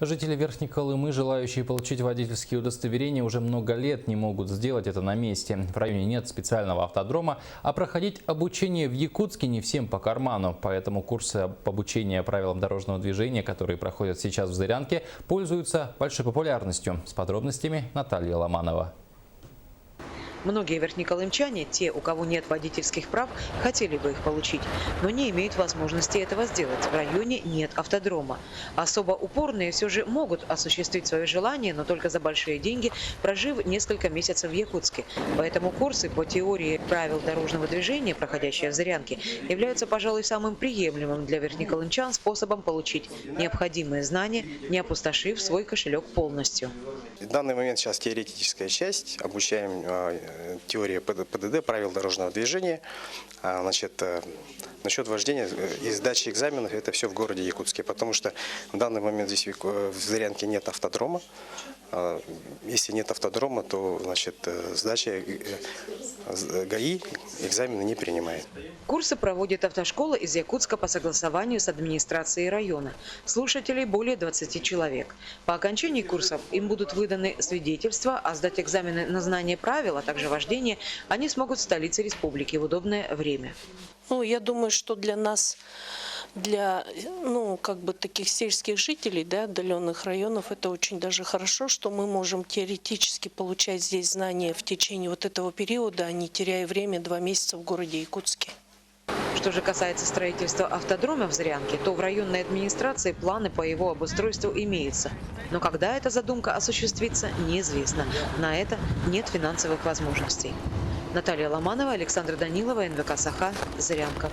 Жители Верхней Колымы, желающие получить водительские удостоверения, уже много лет не могут сделать это на месте. В районе нет специального автодрома, а проходить обучение в Якутске не всем по карману. Поэтому курсы обучения правилам дорожного движения, которые проходят сейчас в Зырянке, пользуются большой популярностью. С подробностями Наталья Ломанова. Многие верхнеколымчане, те, у кого нет водительских прав, хотели бы их получить, но не имеют возможности этого сделать. В районе нет автодрома. Особо упорные все же могут осуществить свое желание, но только за большие деньги, прожив несколько месяцев в Якутске. Поэтому курсы по теории правил дорожного движения, проходящие в Зырянке, являются, пожалуй, самым приемлемым для верхнеколымчан способом получить необходимые знания, не опустошив свой кошелек полностью. В данный момент сейчас теоретическая часть, обучаем теория ПДД, правил дорожного движения. Насчет вождения и сдачи экзаменов, это все в городе Якутске, потому что в данный момент здесь в Зырянке нет автодрома. Если нет автодрома, то сдача ГАИ экзамены не принимает. Курсы проводит автошкола из Якутска по согласованию с администрацией района. Слушателей более 20 человек. По окончании курсов им будут выданы свидетельства, а сдать экзамены на знание правил, а также вождение они смогут в столице республики в удобное время. Я думаю, что для нас, для таких сельских жителей, отдаленных районов, это очень даже хорошо, что мы можем теоретически получать здесь знания в течение этого периода, а не теряя время 2 месяца в городе Якутске. Что же касается строительства автодрома в Зырянке, то в районной администрации планы по его обустройству имеются. Но когда эта задумка осуществится, неизвестно. На это нет финансовых возможностей. Наталья Ломанова, Александр Данилова, НВК «Саха», Зырянка.